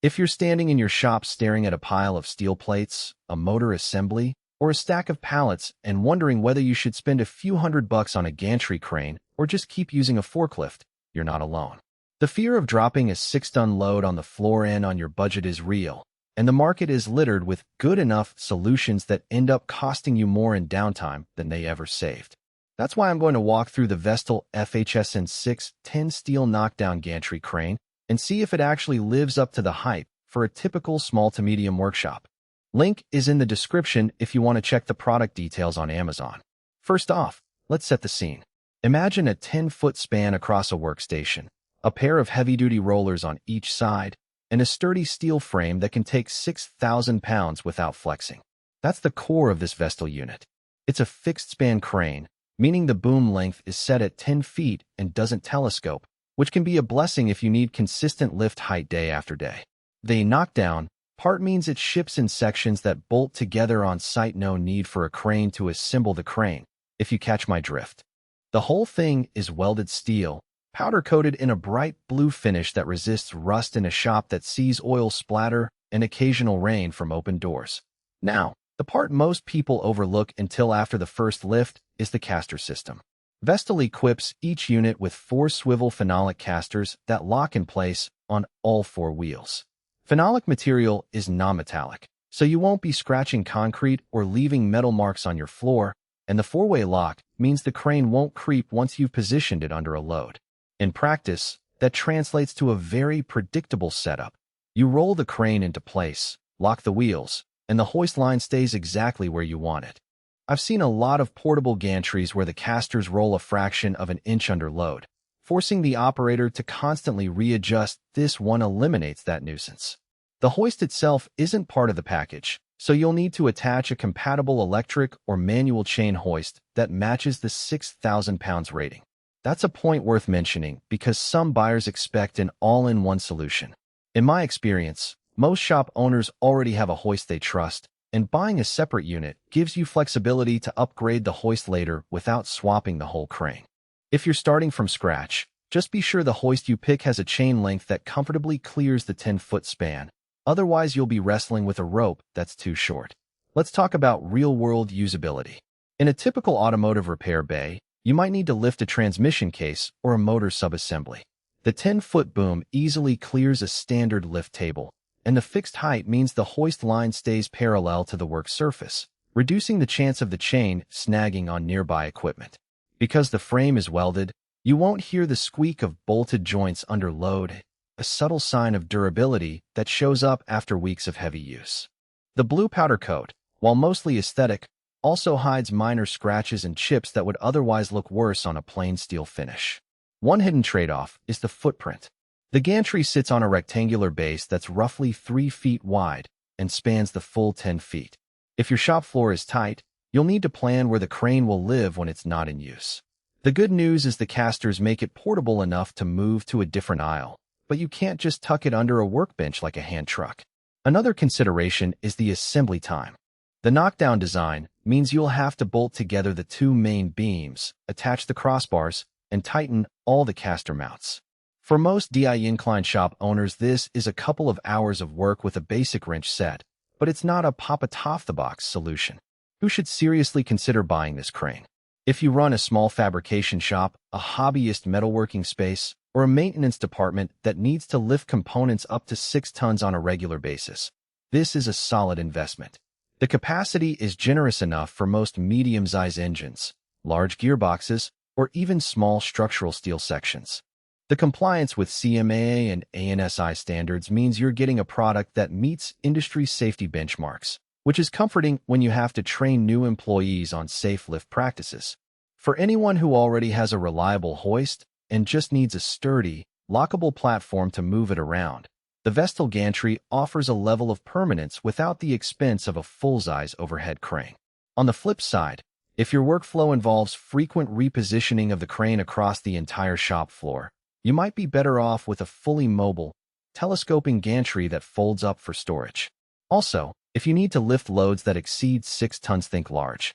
If you're standing in your shop staring at a pile of steel plates, a motor assembly, or a stack of pallets and wondering whether you should spend a few $100 on a gantry crane or just keep using a forklift, you're not alone. The fear of dropping a 6-ton load on the floor and on your budget is real, and the market is littered with good enough solutions that end up costing you more in downtime than they ever saved. That's why I'm going to walk through the Vestil FHSN 610 steel knockdown gantry crane and see if it actually lives up to the hype for a typical small to medium workshop. Link is in the description if you want to check the product details on Amazon. First off, let's set the scene. Imagine a 10-foot span across a workstation, a pair of heavy-duty rollers on each side, and a sturdy steel frame that can take 6,000 pounds without flexing. That's the core of this Vestil unit. It's a fixed-span crane, meaning the boom length is set at 10 feet and doesn't telescope, which can be a blessing if you need consistent lift height day after day. The knockdown part means it ships in sections that bolt together on site, no need for a crane to assemble the crane, if you catch my drift. The whole thing is welded steel, powder-coated in a bright blue finish that resists rust in a shop that sees oil splatter and occasional rain from open doors. Now, the part most people overlook until after the first lift is the caster system. Vestil equips each unit with 4 swivel phenolic casters that lock in place on all 4 wheels. Phenolic material is non-metallic, so you won't be scratching concrete or leaving metal marks on your floor, and the 4-way lock means the crane won't creep once you've positioned it under a load. In practice, that translates to a very predictable setup. You roll the crane into place, lock the wheels, and the hoist line stays exactly where you want it. I've seen a lot of portable gantries where the casters roll a fraction of an inch under load, forcing the operator to constantly readjust. This one eliminates that nuisance. The hoist itself isn't part of the package, so you'll need to attach a compatible electric or manual chain hoist that matches the 6,000 pounds rating. That's a point worth mentioning because some buyers expect an all-in-one solution. In my experience, most shop owners already have a hoist they trust, and buying a separate unit gives you flexibility to upgrade the hoist later without swapping the whole crane. If you're starting from scratch, just be sure the hoist you pick has a chain length that comfortably clears the 10-foot span. Otherwise, you'll be wrestling with a rope that's too short. Let's talk about real-world usability. In a typical automotive repair bay, you might need to lift a transmission case or a motor subassembly. The 10-foot boom easily clears a standard lift table, and the fixed height means the hoist line stays parallel to the work surface, reducing the chance of the chain snagging on nearby equipment. Because the frame is welded, you won't hear the squeak of bolted joints under load, a subtle sign of durability that shows up after weeks of heavy use. The blue powder coat, while mostly aesthetic, also hides minor scratches and chips that would otherwise look worse on a plain steel finish. One hidden trade-off is the footprint. The gantry sits on a rectangular base that's roughly 3 feet wide and spans the full 10 feet. If your shop floor is tight, you'll need to plan where the crane will live when it's not in use. The good news is the casters make it portable enough to move to a different aisle, but you can't just tuck it under a workbench like a hand truck. Another consideration is the assembly time. The knockdown design means you'll have to bolt together the 2 main beams, attach the crossbars, and tighten all the caster mounts. For most DI incline shop owners, this is a couple of hours of work with a basic wrench set, but it's not a pop-it-off-the-box solution. Who should seriously consider buying this crane? If you run a small fabrication shop, a hobbyist metalworking space, or a maintenance department that needs to lift components up to 6 tons on a regular basis, this is a solid investment. The capacity is generous enough for most medium-sized engines, large gearboxes, or even small structural steel sections. The compliance with CMAA and ANSI standards means you're getting a product that meets industry safety benchmarks, which is comforting when you have to train new employees on safe lift practices. For anyone who already has a reliable hoist and just needs a sturdy, lockable platform to move it around, the Vestil Gantry offers a level of permanence without the expense of a full-size overhead crane. On the flip side, if your workflow involves frequent repositioning of the crane across the entire shop floor, you might be better off with a fully mobile, telescoping gantry that folds up for storage. Also, if you need to lift loads that exceed 6 tons, think large,